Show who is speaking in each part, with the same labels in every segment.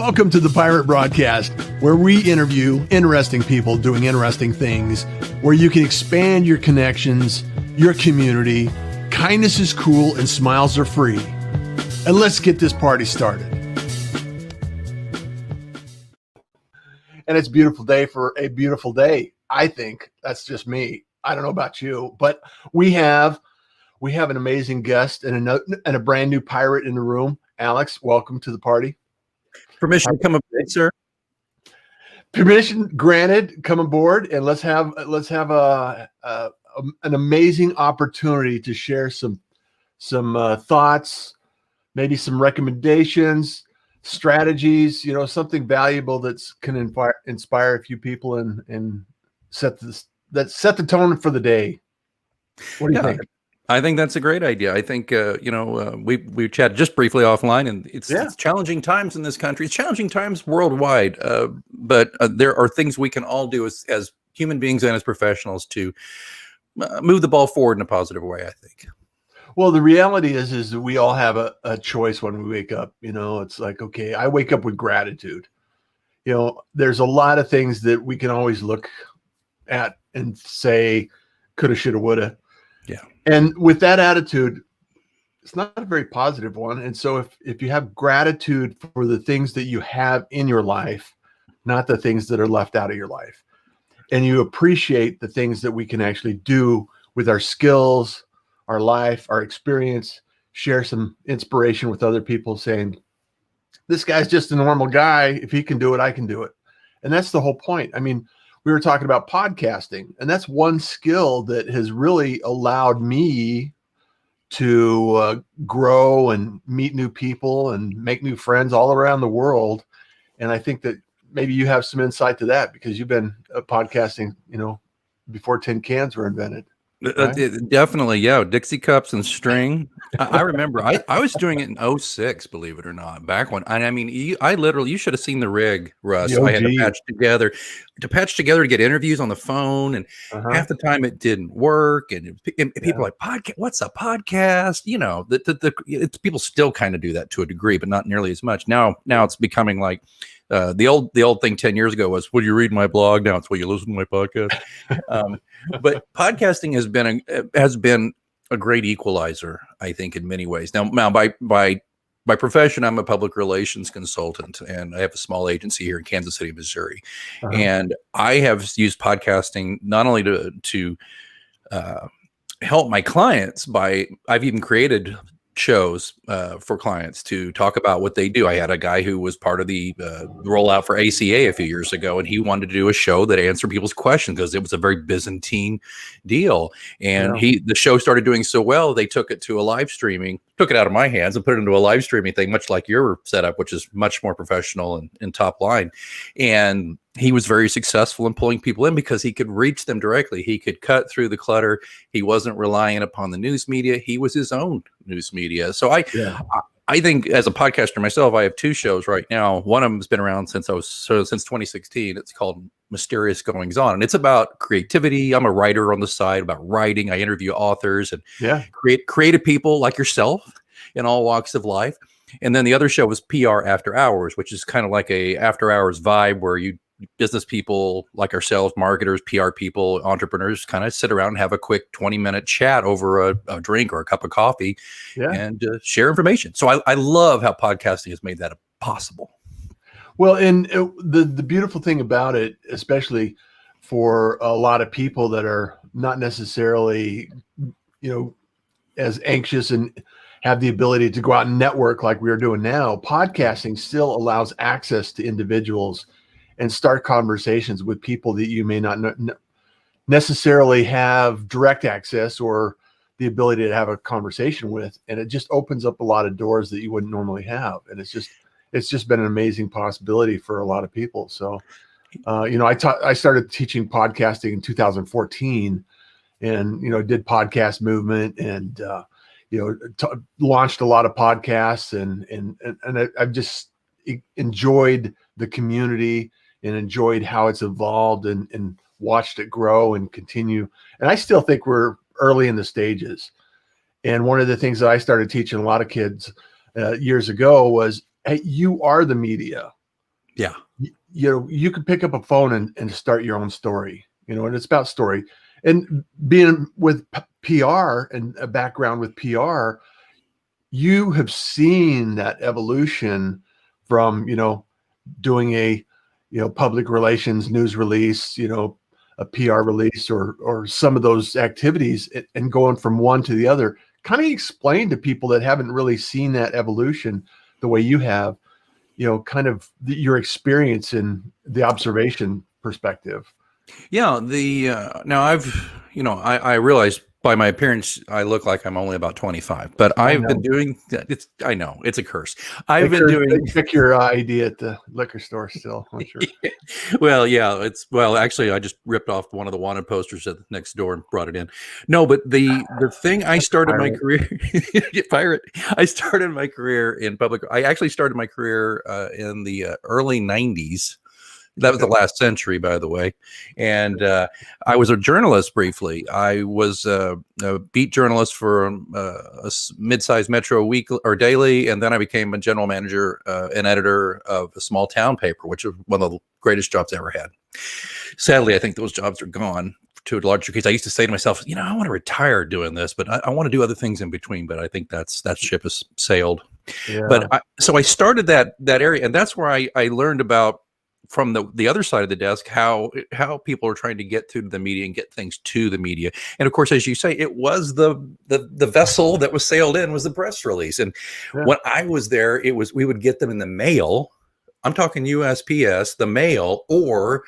Speaker 1: Welcome to the Pirate Broadcast, where we interview interesting people doing interesting things, where you can expand your connections, your community. Kindness is cool and smiles are free. And let's get this party started. And it's a beautiful day for a beautiful day. I think that's just me. I don't know about you, but we have an amazing guest and a brand new pirate in the room. Alex, welcome to the party.
Speaker 2: Permission to come aboard, sir.
Speaker 1: Permission granted. Come aboard, and let's have an amazing opportunity to share some thoughts, maybe some recommendations, strategies. Something valuable that's can inspire a few people and set the tone for the day. What do you think?
Speaker 2: I think that's a great idea. I think, we chatted just briefly offline, and it's challenging times in this country. It's challenging times worldwide, but there are things we can all do as human beings and as professionals to move the ball forward in a positive way, I think.
Speaker 1: Well, the reality is that we all have a choice when we wake up. It's like, okay, I wake up with gratitude. There's a lot of things that we can always look at and say, coulda, shoulda, woulda.
Speaker 2: Yeah.
Speaker 1: And with that attitude, it's not a very positive one. And so if you have gratitude for the things that you have in your life, not the things that are left out of your life, and you appreciate the things that we can actually do with our skills, our life, our experience, share some inspiration with other people saying, this guy's just a normal guy. If he can do it, I can do it. And that's the whole point. I mean, we were talking about podcasting, and that's one skill that has really allowed me to grow and meet new people and make new friends all around the world. And I think that maybe you have some insight to that because you've been podcasting, before tin cans were invented. Right?
Speaker 2: Definitely, yeah. Dixie cups and string. I remember I was doing it in 2006, believe it or not, back when. I mean, you should have seen the rig, Russ. I had to patch together to get interviews on the phone, and half the time it didn't work. And people are like, podcast? What's a podcast? People still kind of do that to a degree, but not nearly as much. Now it's becoming like the old thing 10 years ago was, will you read my blog? Now it's, will you listen to my podcast? But podcasting has been a great equalizer, I think, in many ways. Now by profession, I'm a public relations consultant, and I have a small agency here in Kansas City, Missouri. And I have used podcasting not only to help my clients I've even created shows for clients to talk about what they do. I had a guy who was part of the rollout for ACA a few years ago, and he wanted to do a show that answered people's questions because it was a very Byzantine deal. And the show started doing so well, they took it to a live streaming, took it out of my hands and put it into a live streaming thing, much like your setup, which is much more professional and top line. And he was very successful in pulling people in because he could reach them directly. He could cut through the clutter. He wasn't relying upon the news media. He was his own news media. So I think as a podcaster myself, I have two shows right now. One of them has been around since 2016. It's called Mysterious Goings On, and it's about creativity. I'm a writer on the side about writing. I interview authors and creative people like yourself in all walks of life. And then the other show was PR After Hours, which is kind of like a after hours vibe where business people like ourselves, marketers, PR people, entrepreneurs kind of sit around and have a quick 20-minute chat over a drink or a cup of coffee and share information. So I love how podcasting has made that possible.
Speaker 1: Well, and the beautiful thing about it, especially for a lot of people that are not necessarily, as anxious and have the ability to go out and network like we're doing now, podcasting still allows access to individuals and start conversations with people that you may not necessarily have direct access or the ability to have a conversation with. And it just opens up a lot of doors that you wouldn't normally have. And it's just been an amazing possibility for a lot of people. So, I started teaching podcasting in 2014 and, did podcast movement and, launched a lot of podcasts and I've just enjoyed the community and enjoyed how it's evolved and watched it grow and continue. And I still think we're early in the stages. And one of the things that I started teaching a lot of kids years ago was, hey, you are the media.
Speaker 2: Yeah.
Speaker 1: You can pick up a phone and start your own story, and it's about story. And being with PR and a background with PR, you have seen that evolution from, doing a, public relations news release, a PR release or some of those activities and going from one to the other. Kind of explain to people that haven't really seen that evolution the way you have, kind of your experience in the observation perspective.
Speaker 2: Yeah, now I realize by my appearance I look like I'm only about 25, but
Speaker 1: I
Speaker 2: I've been
Speaker 1: know.
Speaker 2: doing it's I know it's a curse. I've been doing
Speaker 1: They check your ID at the liquor store still, I'm sure.
Speaker 2: well, yeah, actually I just ripped off one of the wanted posters at next door and brought it in. No, but the thing I started my
Speaker 1: Pirate.
Speaker 2: career pirate. I started my career in public. I actually started my career in the early 90s. That was the last century, by the way. And I was a journalist briefly. I was a beat journalist for a mid-sized metro weekly or daily, and then I became a general manager and editor of a small town paper, which was one of the greatest jobs I ever had. Sadly, I think those jobs are gone to a larger case. I used to say to myself, I want to retire doing this, but I want to do other things in between. But I think that ship has sailed.
Speaker 1: Yeah.
Speaker 2: But so I started that area, and that's where I learned about, from the other side of the desk, how people are trying to get to the media and get things to the media. And of course, as you say, it was the vessel that was sailed in was the press release. And when I was there, we would get them in the mail. I'm talking USPS, the mail, or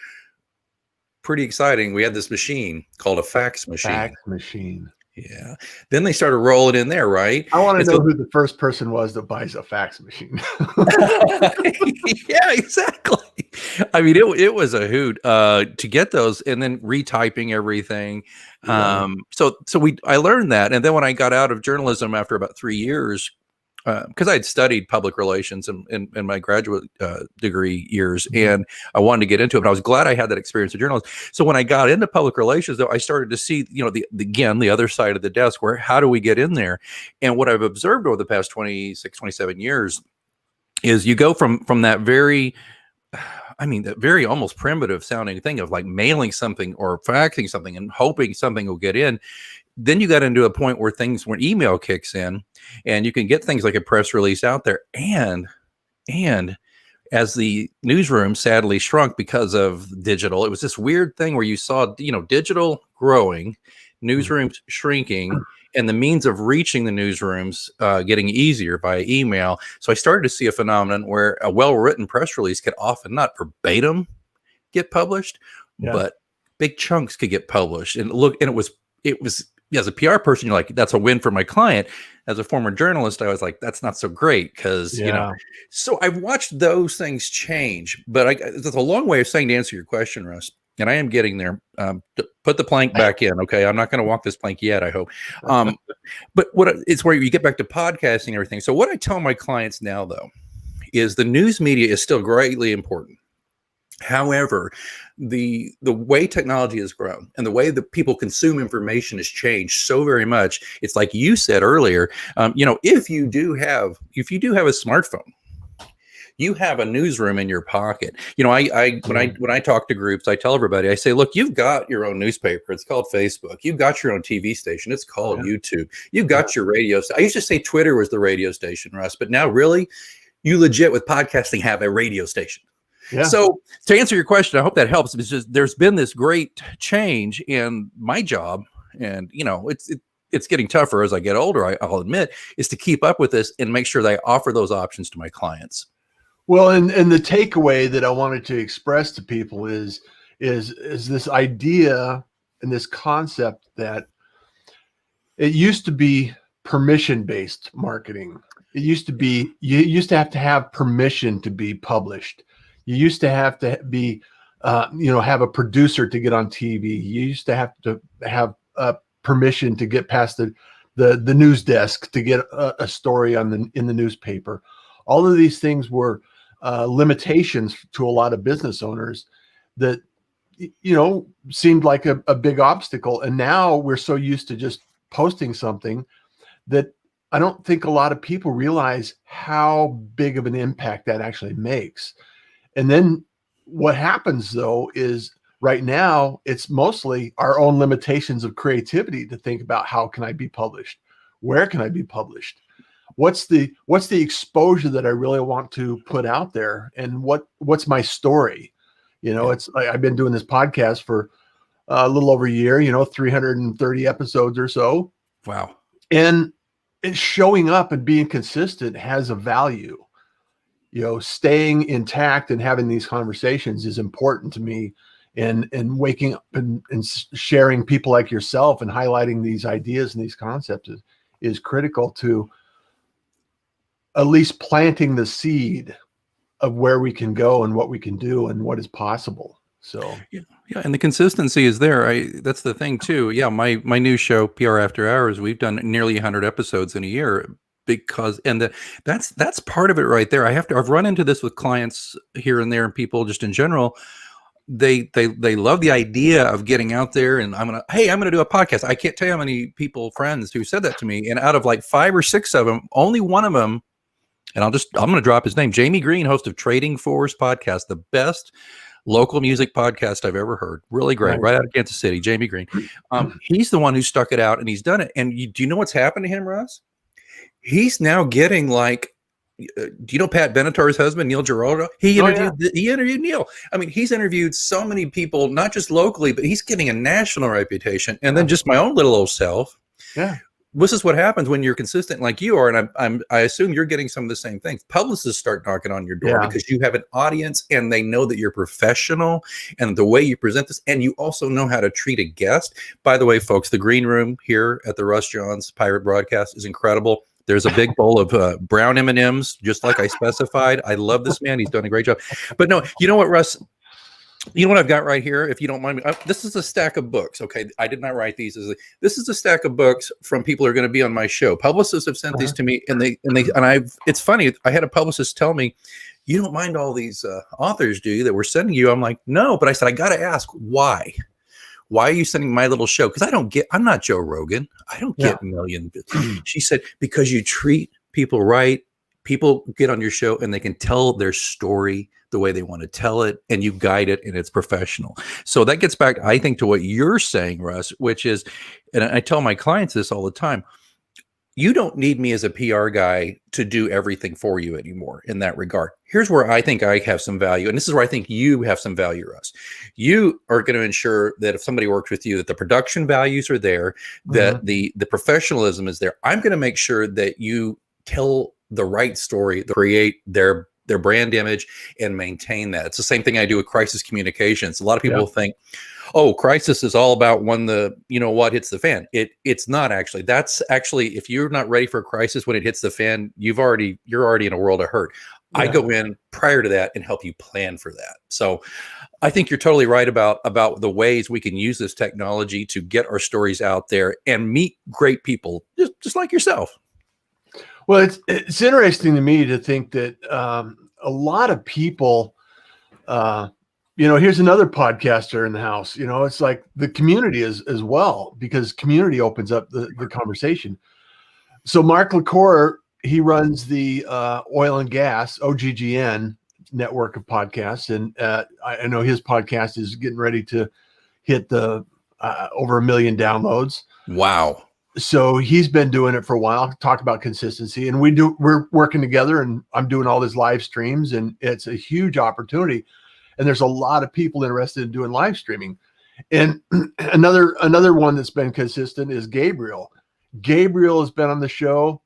Speaker 2: pretty exciting, we had this machine called a fax machine.
Speaker 1: Fax machine.
Speaker 2: Yeah. Then they started rolling in there, right?
Speaker 1: I want to know who the first person was that buys a fax machine.
Speaker 2: Yeah, exactly. I mean, it was a hoot to get those, and then retyping everything.
Speaker 1: Yeah.
Speaker 2: So I learned that, and then when I got out of journalism after about 3 years, because I had studied public relations in my graduate degree years, and I wanted to get into it. But I was glad I had that experience as a journalist. So when I got into public relations, though, I started to see, the other side of the desk, where how do we get in there? And what I've observed over the past 26, 27 years is you go from that very, that very almost primitive sounding thing of like mailing something or faxing something and hoping something will get in. Then you got into a point where email kicks in, and you can get things like a press release out there. And as the newsroom sadly shrunk because of digital, it was this weird thing where you saw, digital growing, newsrooms shrinking, and the means of reaching the newsrooms getting easier via email. So I started to see a phenomenon where a well-written press release could often not verbatim get published, but big chunks could get published. And it was as a PR person, you're like, that's a win for my client. As a former journalist, I was like, that's not so great because, so I've watched those things change. But that's a long way of saying, to answer your question, Russ, and I am getting there. Put the plank back in. Okay. I'm not going to walk this plank yet, I hope. But it's where you get back to podcasting and everything. So what I tell my clients now, though, is the news media is still greatly important. However, the way technology has grown and the way that people consume information has changed so very much. It's like you said earlier, if you do have a smartphone, you have a newsroom in your pocket. When I talk to groups, I tell everybody, I say, look, you've got your own newspaper. It's called Facebook. You've got your own TV station. It's called YouTube. You've got your radio. I used to say Twitter was the radio station, Russ, but now really, you legit with podcasting have a radio station. Yeah. So to answer your question, I hope that helps. It's just, there's been this great change in my job, and it's getting tougher as I get older. I'll admit, is to keep up with this and make sure that I offer those options to my clients.
Speaker 1: Well, and the takeaway that I wanted to express to people is this idea and this concept that it used to be permission-based marketing. It used to be, you used to have permission to be published. You used to have to be, have a producer to get on TV. You used to have permission to get past the news desk to get a story in the newspaper. All of these things were limitations to a lot of business owners that, seemed like a big obstacle. And now we're so used to just posting something that I don't think a lot of people realize how big of an impact that actually makes. And then what happens though is right now it's mostly our own limitations of creativity to think about how can I be published? Where can I be published? What's the exposure that I really want to put out there? And what's my story? It's like I've been doing this podcast for a little over a year, 330 episodes or so.
Speaker 2: Wow.
Speaker 1: And it's showing up and being consistent has a value. Staying intact and having these conversations is important to me, and waking up and sharing people like yourself and highlighting these ideas and these concepts is critical to at least planting the seed of where we can go and what we can do and what is possible. So
Speaker 2: yeah, and the consistency is there. That's the thing too. Yeah, my new show, PR After Hours, we've done nearly 100 episodes in a year because, and that's part of it right there. I've run into this with clients here and there and people just in general. They love the idea of getting out there and I'm gonna do a podcast. I can't tell you how many friends who said that to me, and out of like 5 or 6 of them, only one of them, and I'm going to drop his name, Jamie Green, host of Trading Force podcast, the best local music podcast I've ever heard. Really great. Right out of Kansas City, Jamie Green. He's the one who stuck it out and he's done it. And do you know what's happened to him, Russ? He's now getting like, do you know Pat Benatar's husband, Neil Giraldo? He interviewed Neil. I mean, he's interviewed so many people, not just locally, but he's getting a national reputation. And then just my own little old self.
Speaker 1: Yeah.
Speaker 2: This is what happens when you're consistent like you are. And I assume you're getting some of the same things. Publicists start knocking on your door because you have an audience and they know that you're professional and the way you present this. And you also know how to treat a guest. By the way, folks, the green room here at the Russ Johns Pirate Broadcast is incredible. There's a big bowl of brown M&Ms, just like I specified. I love this man. He's done a great job. But no, you know what, Russ? You know what I've got right here, if you don't mind me? This is a stack of books. Okay, I did not write these. This is a stack of books from people who are going to be on my show. Publicists have sent these to me, and it's funny. I had a publicist tell me, "You don't mind all these authors, do you, that we're sending you?" I'm like, "No," but I said, "I got to ask why. Why are you sending my little show? Because I'm not Joe Rogan. I don't get millions." She said, "Because you treat people right. People get on your show and they can tell their story the way they want to tell it, and you guide it, and it's professional." So that gets back, I think, to what you're saying, Russ, which is, and I tell my clients this all the time, you don't need me as a PR guy to do everything for you anymore in that regard. Here's where I think I have some value, and this is where I think you have some value, Russ. You are going to ensure that if somebody works with you, that the production values are there, that the professionalism is there. I'm going to make sure that you tell the right story, create their brand image, and maintain that. It's the same thing I do with crisis communications. A lot of people think, oh, crisis is all about when what hits the fan. It's not actually. That's actually, if you're not ready for a crisis when it hits the fan, you're already in a world of hurt. Yeah. I go in prior to that and help you plan for that. So I think you're totally right about the ways we can use this technology to get our stories out there and meet great people, just like yourself.
Speaker 1: Well, it's interesting to me to think that a lot of people, here's another podcaster in the house. It's like the community is as well, because community opens up the conversation. So Mark LaCour, he runs the oil and gas OGGN network of podcasts, and I know his podcast is getting ready to hit the over 1 million downloads.
Speaker 2: Wow.
Speaker 1: So he's been doing it for a while, talk about consistency, and we're working together, and I'm doing all his live streams, and it's a huge opportunity. And there's a lot of people interested in doing live streaming. And another one that's been consistent is Gabriel. Gabriel has been on the show.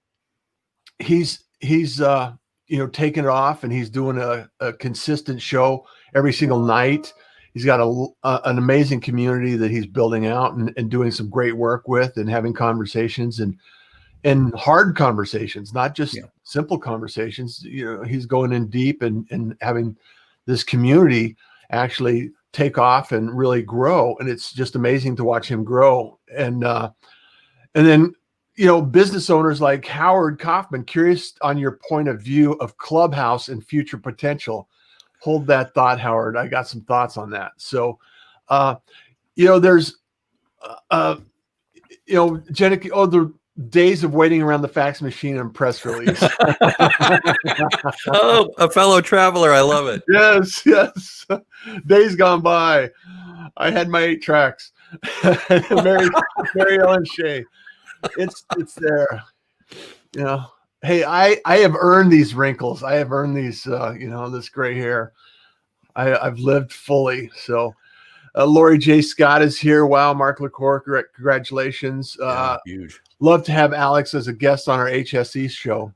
Speaker 1: He's taking it off, and he's doing a consistent show every single night. He's got an amazing community that he's building out and doing some great work with, and having conversations and hard conversations, not just simple conversations. He's going in deep and having this community actually take off and really grow. And it's just amazing to watch him grow. And then, business owners like Howard Kaufman, curious on your point of view of Clubhouse and future potential. Hold that thought, Howard. I got some thoughts on that. So, there's, Jenica, days of waiting around the fax machine and press release.
Speaker 2: Oh, a fellow traveler. I love it.
Speaker 1: Yes. Days gone by. I had my 8 tracks. Mary Ellen Shea. It's there. Hey, I have earned these wrinkles. I have earned these, this gray hair. I've lived fully. So Lori J. Scott is here. Wow. Mark LaCour, congratulations.
Speaker 2: Huge.
Speaker 1: Love to have Alex as a guest on our HSE show.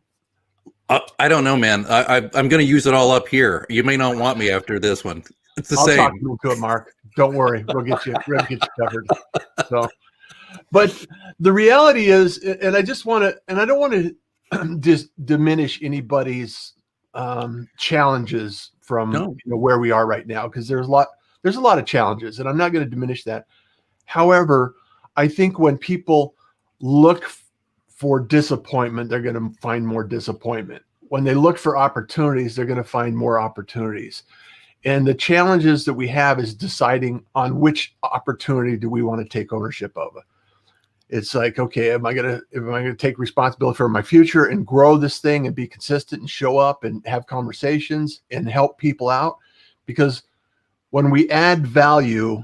Speaker 2: I don't know, man. I'm going to use it all up here. You may not want me after this one. It's the same.
Speaker 1: I'll talk to it, Mark. Don't worry. We'll get you covered. So, but the reality is, and I don't want to just diminish anybody's challenges from where we are right now, because there's a lot of challenges, and I'm not going to diminish that. However, I think when people look for disappointment, they're going to find more disappointment. When they look for opportunities, they're going to find more opportunities. And the challenges that we have is deciding on which opportunity do we want to take ownership of. It's like, okay, am I going to take responsibility for my future and grow this thing and be consistent and show up and have conversations and help people out? Because when we add value,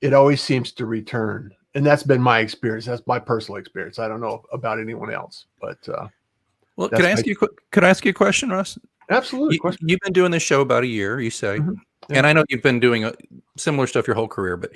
Speaker 1: it always seems to return. And that's been my experience. That's my personal experience. I don't know about anyone else, but
Speaker 2: well, could I ask you a question, Russ?
Speaker 1: Absolutely.
Speaker 2: You've been doing this show about a year, you say, and I know you've been doing similar stuff your whole career, but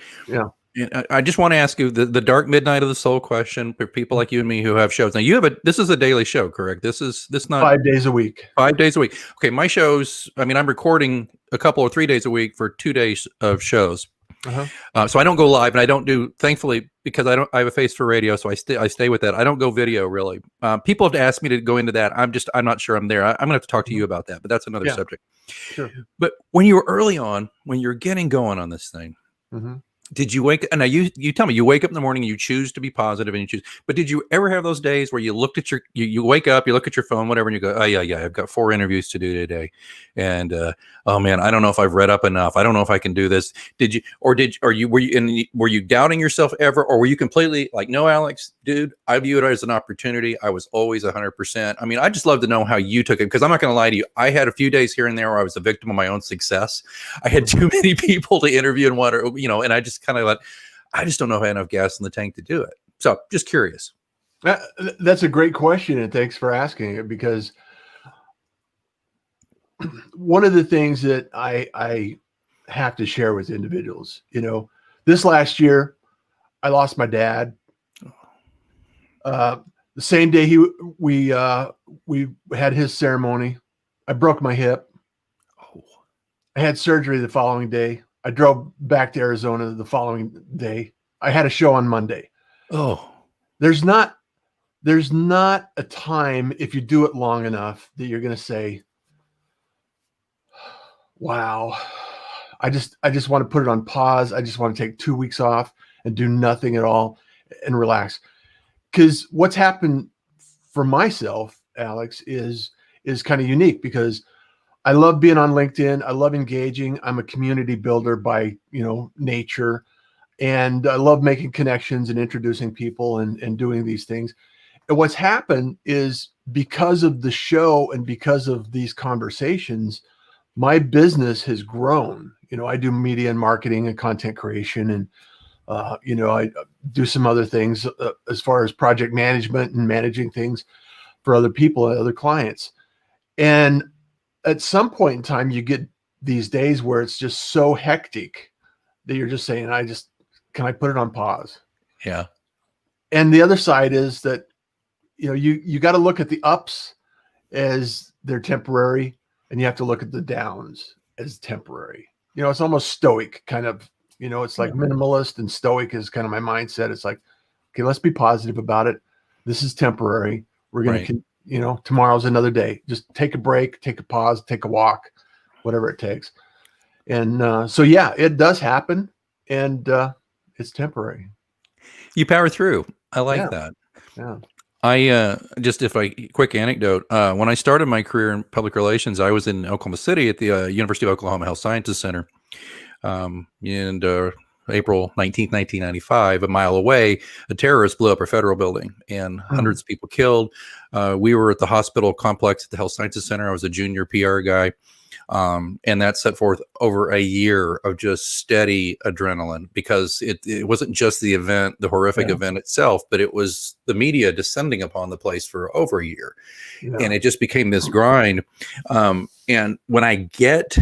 Speaker 2: I just want to ask you the dark midnight of the soul question for people like you and me who have shows. Now this is a daily show, correct? This not
Speaker 1: 5 days a week.
Speaker 2: 5 days a week. Okay. My shows, I'm recording a couple or 3 days a week for 2 days of shows. So I don't go live, and I don't do, thankfully, because I have a face for radio, so I stay with that. I don't go video really. People have asked me to go into that. I'm not sure I'm there. I'm gonna have to talk to you about that, but that's another subject.
Speaker 1: Sure.
Speaker 2: But when you were early on, when you're getting going on this thing, did you wake up? And now you tell me, you wake up in the morning and you choose to be positive and you choose, but did you ever have those days where you looked at you wake up, you look at your phone, whatever, and you go, oh yeah, I've got 4 interviews to do today. And, oh man, I don't know if I've read up enough. I don't know if I can do this. Were you doubting yourself ever? Or were you completely like, no, Alex, dude, I view it as an opportunity. I was always 100%. I just love to know how you took it, because I'm not going to lie to you. I had a few days here and there where I was a victim of my own success. I had too many people to interview and and I just kind of like, I just don't know if I have enough gas in the tank to do it. So just curious.
Speaker 1: That's a great question, and thanks for asking it, because one of the things that I have to share with individuals, this last year, I lost my dad. The same day we had his ceremony, I broke my hip. I had surgery the following day. I drove back to Arizona the following day. I had a show on Monday.
Speaker 2: Oh,
Speaker 1: there's not a time, if you do it long enough, that you're going to say, wow, I just want to put it on pause. I just want to take 2 weeks off and do nothing at all and relax. Because what's happened for myself, Alex, is kind of unique, because I love being on LinkedIn. I love engaging. I'm a community builder by, nature. And I love making connections and introducing people and doing these things. And what's happened is, because of the show and because of these conversations, my business has grown. I do media and marketing and content creation, and I do some other things as far as project management and managing things for other people and other clients. And at some point in time, you get these days where it's just so hectic that you're just saying, can I put it on pause?
Speaker 2: Yeah.
Speaker 1: And the other side is that, you got to look at the ups as they're temporary, and you have to look at the downs as temporary. It's almost stoic kind of, it's like minimalist, and stoic is kind of my mindset. It's like, okay, let's be positive about it. This is temporary. We're going to, tomorrow's another day. Just take a break, take a pause, take a walk, whatever it takes. And so, yeah, it does happen, and it's temporary.
Speaker 2: You power through. I like that.
Speaker 1: Yeah.
Speaker 2: Quick anecdote. When I started my career in public relations, I was in Oklahoma City at the University of Oklahoma Health Sciences Center. And April 19th, 1995, a mile away, a terrorist blew up a federal building and hundreds of people killed. We were at the hospital complex at the Health Sciences Center. I was a junior PR guy. And that set forth over a year of just steady adrenaline, because it wasn't just the event, the horrific event itself, but it was the media descending upon the place for over a year. And it just became this grind. And when I get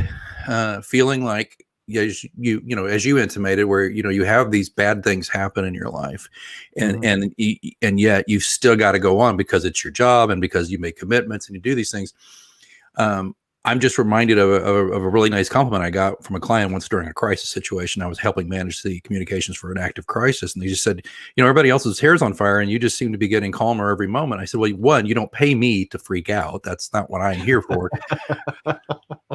Speaker 2: feeling like, as you intimated, where, you have these bad things happen in your life, and yet you've still got to go on because it's your job and because you make commitments and you do these things. I'm just reminded of a really nice compliment I got from a client once during a crisis situation. I was helping manage the communications for an active crisis. And they just said, everybody else's hair's on fire and you just seem to be getting calmer every moment. I said, well, one, you don't pay me to freak out. That's not what I'm here for.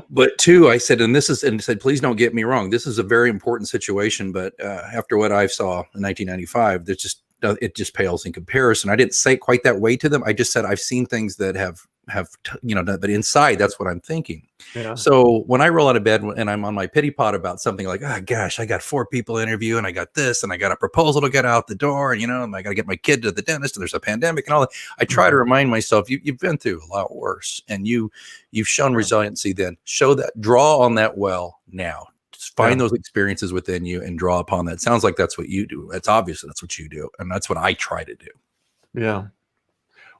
Speaker 2: But two, I said, and said, please don't get me wrong. This is a very important situation. But after what I saw in 1995, it just pales in comparison. I didn't say it quite that way to them. I just said, I've seen things that but inside, that's what I'm thinking. Yeah. So when I roll out of bed and I'm on my pity pot about something like, oh gosh, I got 4 people interview and I got this and I got a proposal to get out the door, and and I got to get my kid to the dentist and there's a pandemic and all that. I try to remind myself, you've been through a lot worse, and you've shown resiliency. Then show that, draw on that well now. Just find those experiences within you and draw upon that. Sounds like that's what you do. It's obvious that's what you do, and that's what I try to do.
Speaker 1: Yeah.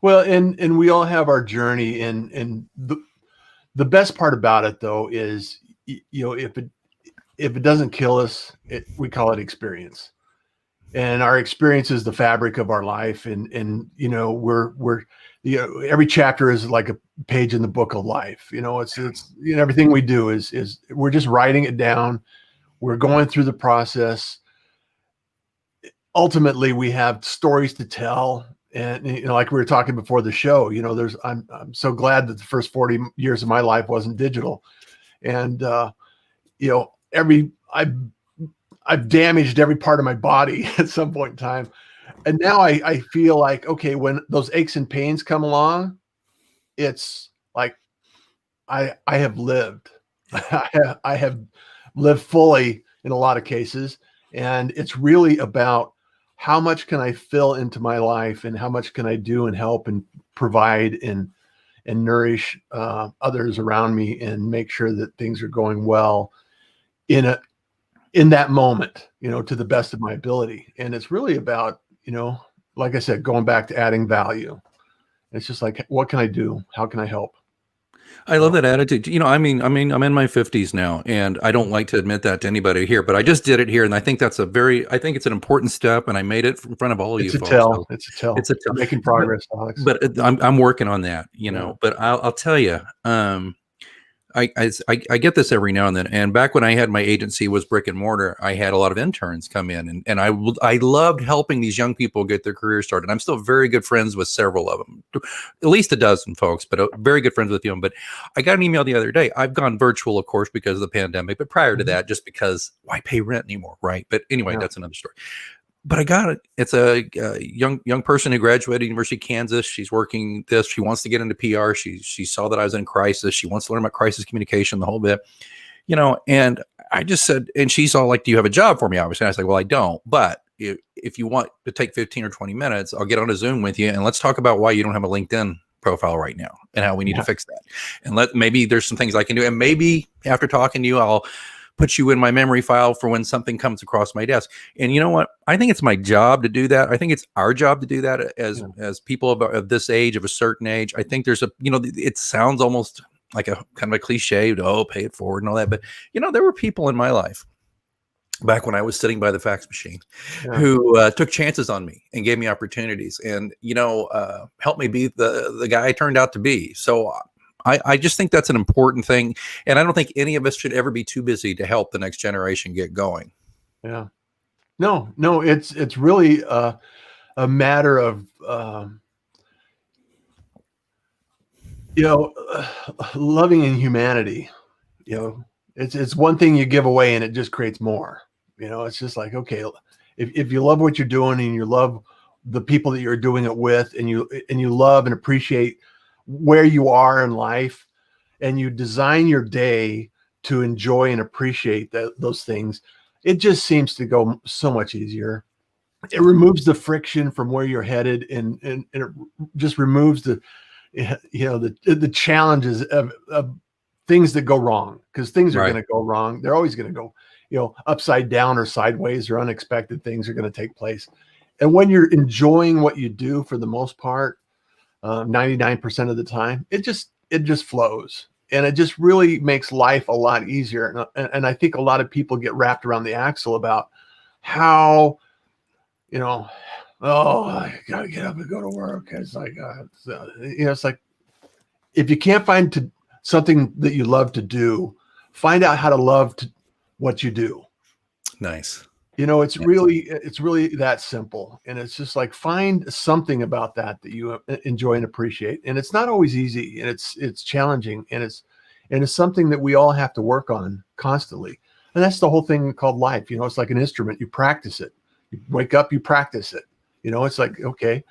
Speaker 1: Well, and we all have our journey, and the best part about it though is, if it doesn't kill us, we call it experience, and our experience is the fabric of our life, and we're every chapter is like a page in the book of life. It's everything we do is we're just writing it down. We're going through the process. Ultimately, we have stories to tell. And like we were talking before the show, I'm so glad that the first 40 years of my life wasn't digital, and I've damaged every part of my body at some point in time, and now I feel like, okay, when those aches and pains come along, it's like I have lived, I have lived fully in a lot of cases, and it's really about how much can I fill into my life, and how much can I do and help and provide and nourish others around me, and make sure that things are going well in that moment, to the best of my ability. And it's really about, like I said, going back to adding value. It's just like, what can I do? How can I help?
Speaker 2: I love that attitude. I'm in my 50s now, and I don't like to admit that to anybody here, but I just did it here. And I think it's an important step, and I made it in front of all of you folks. It's a tell.
Speaker 1: Making progress, Alex.
Speaker 2: But I'm working on that, but I'll tell you, I get this every now and then. And back when I had my agency was brick and mortar, I had a lot of interns come in, and I loved helping these young people get their career started. I'm still very good friends with several of them, at least a dozen folks, but very good friends with them. But I got an email the other day. I've gone virtual, of course, because of the pandemic, but prior to that, just because why pay rent anymore, right? But anyway, that's another story. But I got it. It's a young person who graduated University of Kansas. She's working this. She wants to get into PR. She saw that I was in crisis. She wants to learn about crisis communication, the whole bit, and I just said, and she's all like, do you have a job for me? Obviously. And I was like, well, I don't, but if you want to take 15 or 20 minutes, I'll get on a Zoom with you and let's talk about why you don't have a LinkedIn profile right now and how we need to fix that. And maybe there's some things I can do. And maybe after talking to you, I'll put you in my memory file for when something comes across my desk. And you know what? I think it's my job to do that. I think it's our job to do that as people of this age, of a certain age. I think there's it sounds almost like a kind of a cliche, pay it forward and all that. But, there were people in my life back when I was sitting by the fax machine who took chances on me and gave me opportunities and, helped me be the guy I turned out to be. So I just think that's an important thing. And I don't think any of us should ever be too busy to help the next generation get going.
Speaker 1: Yeah. No, it's really a matter of, loving in humanity. It's one thing you give away and it just creates more. It's just like, okay, if you love what you're doing and you love the people that you're doing it with, and you love and appreciate where you are in life, and you design your day to enjoy and appreciate those things, it just seems to go so much easier. It removes the friction from where you're headed, and it just removes the challenges of things that go wrong, because things are
Speaker 2: Right.
Speaker 1: going to go wrong. They're always going to go, upside down or sideways, or unexpected things are going to take place. And when you're enjoying what you do, for the most part, 99% of the time, it just flows, and it just really makes life a lot easier. And I think a lot of people get wrapped around the axle about how, oh, I gotta get up and go to work. It's like, it's like, if you can't find something that you love to do, find out how to love what you do.
Speaker 2: Nice.
Speaker 1: It's really that simple. And it's just like, find something about that you enjoy and appreciate. And it's not always easy, and it's challenging, and it's something that we all have to work on constantly. And that's the whole thing called life. It's like an instrument. You practice it. You wake up, you practice it. It's like, okay,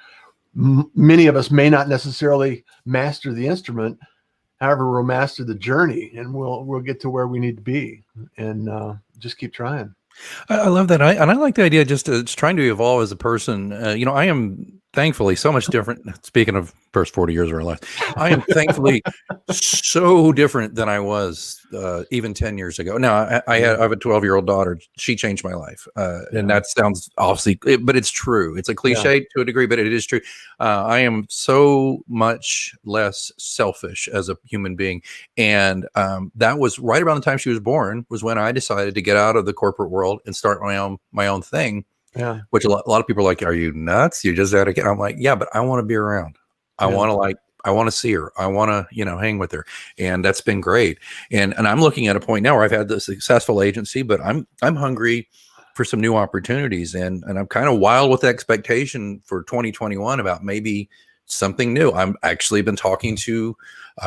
Speaker 1: many of us may not necessarily master the instrument. However, we'll master the journey, and we'll get to where we need to be, and just keep trying.
Speaker 2: I love that. I like the idea, just trying to evolve as a person. I am thankfully so much different. Speaking of first 40 years of our life, I am thankfully so different than I was even 10 years ago. Now, I have a 12-year-old daughter. She changed my life. And that sounds obviously, but it's true. It's a cliche to a degree, but it is true. I am so much less selfish as a human being. And that was right around the time she was born, was when I decided to get out of the corporate world and start my own thing.
Speaker 1: Yeah.
Speaker 2: Which a lot of people are like, are you nuts? You just had to get. I'm like, yeah, but I want to be around. I want to see her. I want to, hang with her. And that's been great. And I'm looking at a point now where I've had the successful agency, but I'm hungry for some new opportunities. And I'm kind of wild with expectation for 2021 about maybe something new. I've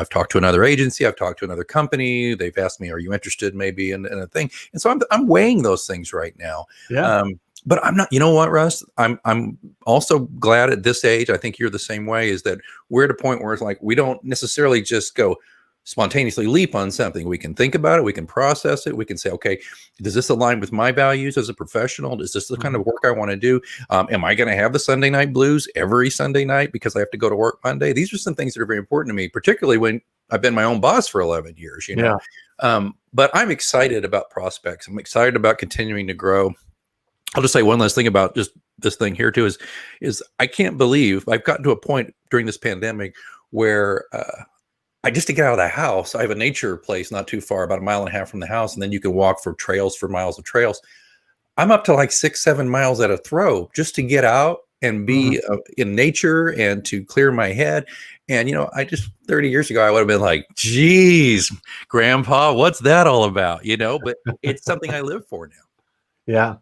Speaker 2: talked to another agency. I've talked to another company. They've asked me, are you interested maybe in a thing? And so I'm weighing those things right now.
Speaker 1: Yeah.
Speaker 2: But I'm not, you know what, Russ? I'm also glad at this age, I think you're the same way, is that we're at a point where it's like, we don't necessarily just go spontaneously leap on something. We can think about it. We can process it. We can say, okay, does this align with my values as a professional? Is this the kind of work I want to do? Am I going to have the Sunday night blues every Sunday night because I have to go to work Monday? These are some things that are very important to me, particularly when I've been my own boss for 11 years, But I'm excited about prospects. I'm excited about continuing to grow. I'll just say one last thing about just this thing here too is I can't believe I've gotten to a point during this pandemic where to get out of the house, I have a nature place not too far, about 1.5 miles from the house. And then you can walk for miles of trails. I'm up to like 6-7 miles at a throw just to get out and be in nature and to clear my head. And, 30 years ago, I would have been like, geez, Grandpa, what's that all about? But it's something I live for now.
Speaker 1: Yeah.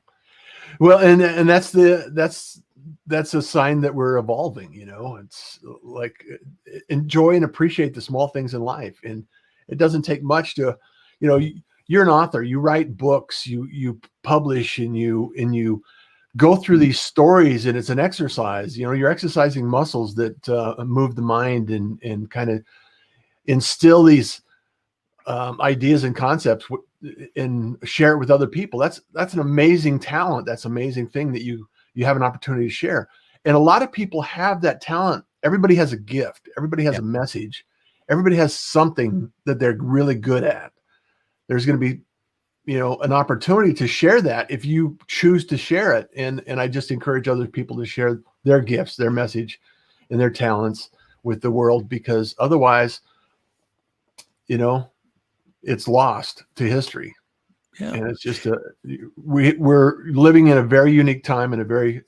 Speaker 1: Well, and that's a sign that we're evolving. It's like, enjoy and appreciate the small things in life, and it doesn't take much to, you're an author. You write books, you publish, and you go through these stories, and it's an exercise. You're exercising muscles that move the mind and kind of instill these ideas and concepts and share it with other people. That's an amazing talent. That's an amazing thing that you have an opportunity to share. And a lot of people have that talent. Everybody has a gift. Everybody has a message. Everybody has something that they're really good at. There's going to be, an opportunity to share that if you choose to share it. And I just encourage other people to share their gifts, their message, and their talents with the world, because otherwise, it's lost to history. Yeah. And it's just we're living in a very unique time and a very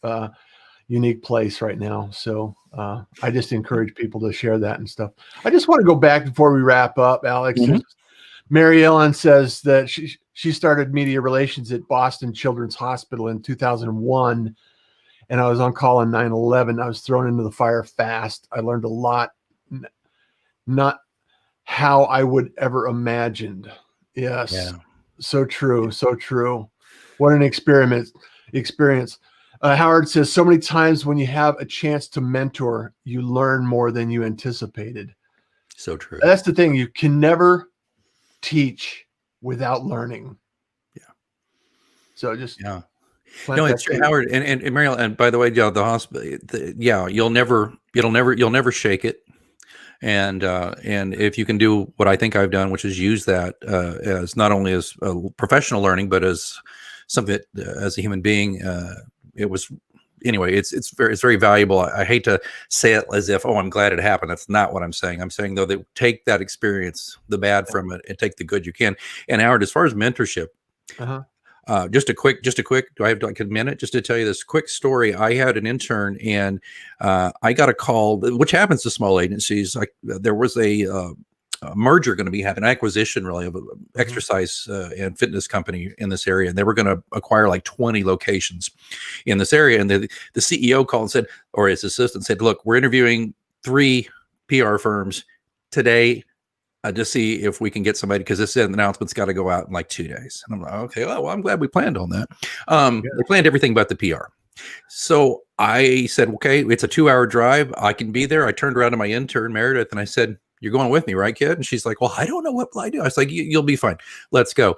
Speaker 1: unique place right now. So I just encourage people to share that and stuff. I just want to go back before we wrap up, Alex. Mary Ellen says that she started media relations at Boston Children's Hospital in 2001. And I was on call on 9/11. I was thrown into the fire fast. I learned a lot, not how I would ever imagined. Yes. Yeah. So true. So true. What an experience. Howard says, so many times when you have a chance to mentor, you learn more than you anticipated.
Speaker 2: So true.
Speaker 1: That's the thing. You can never teach without learning.
Speaker 2: Yeah.
Speaker 1: So just
Speaker 2: Yeah.
Speaker 1: plant
Speaker 2: No,
Speaker 1: that
Speaker 2: it's true,
Speaker 1: seed.
Speaker 2: Howard, and Maryland. And by the way, the hospital. You'll never shake it. And if you can do what I think I've done, which is use that as not only as professional learning, but as something that as a human being, it was anyway. It's very valuable. I hate to say it as if, oh, I'm glad it happened. That's not what I'm saying. I'm saying though that take that experience, the bad from it, and take the good you can. And Howard, as far as mentorship.
Speaker 1: Uh-huh.
Speaker 2: Just a quick. Do I have like a minute just to tell you this quick story? I had an intern, and I got a call, which happens to small agencies. Like there was a merger going to be happening, acquisition really of an exercise and fitness company in this area, and they were going to acquire like 20 locations in this area. And the CEO called and said, or his assistant said, "Look, we're interviewing 3 PR firms today." To see if we can get somebody, because this announcement's got to go out in like 2 days. And I'm like, okay, well, I'm glad we planned on that. They planned everything but the PR. So I said, okay, it's a 2-hour drive. I can be there. I turned around to my intern, Meredith, and I said, you're going with me, right, kid? And she's like, well, I don't know what I do. I was like, you'll be fine. Let's go.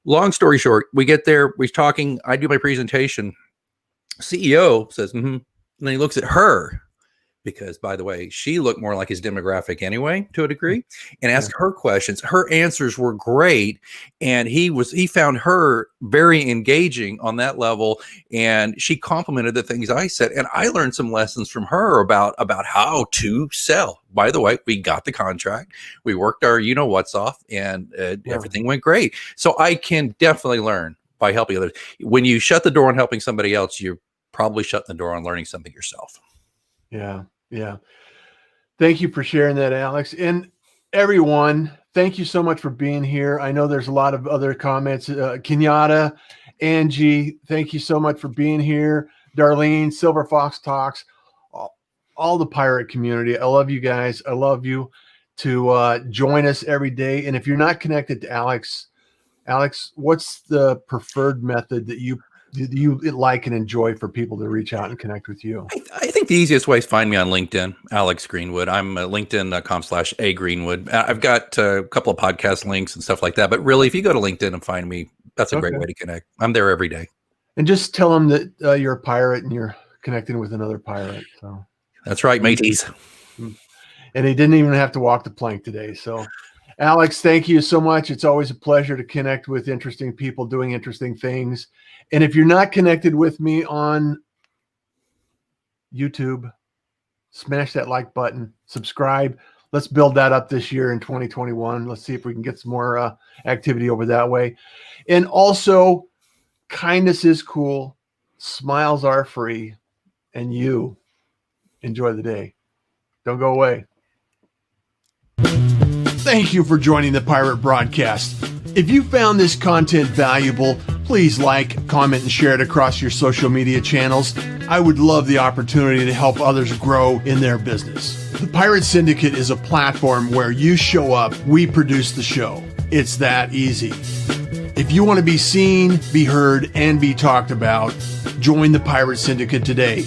Speaker 2: Long story short, we get there. We're talking. I do my presentation. CEO says, mm-hmm. And then he looks at her, because, by the way, she looked more like his demographic anyway, to a degree, and asked her questions. Her answers were great, and he found her very engaging on that level, and she complimented the things I said, and I learned some lessons from her about how to sell. By the way, we got the contract, we worked our what's off, and everything went great. So I can definitely learn by helping others. When you shut the door on helping somebody else, you're probably shutting the door on learning something yourself.
Speaker 1: Yeah. Thank you for sharing that, Alex. And everyone, thank you so much for being here. I know there's a lot of other comments. Kenyatta, Angie, thank you so much for being here. Darlene, Silver Fox Talks, all the pirate community. I love you guys. I love you to join us every day. And if you're not connected to Alex, what's the preferred method that you like and enjoy for people to reach out and connect with you?
Speaker 2: I think the easiest way is find me on LinkedIn, Alex Greenwood. I'm linkedin.com/agreenwood. I've got a couple of podcast links and stuff like that. But really, if you go to LinkedIn and find me, that's a great way to connect. I'm there every day.
Speaker 1: And just tell them that you're a pirate and you're connecting with another pirate. So
Speaker 2: that's right, mateys.
Speaker 1: And he didn't even have to walk the plank today. So Alex, thank you so much. It's always a pleasure to connect with interesting people doing interesting things. And if you're not connected with me on YouTube, smash that like button, subscribe. Let's build that up this year in 2021. Let's see if we can get some more activity over that way. And also, kindness is cool. Smiles are free. And you enjoy the day. Don't go away. Thank you for joining the Pirate Broadcast. If you found this content valuable, please like, comment, and share it across your social media channels. I would love the opportunity to help others grow in their business. The Pirate Syndicate is a platform where you show up, we produce the show. It's that easy. If you want to be seen, be heard, and be talked about, join the Pirate Syndicate today.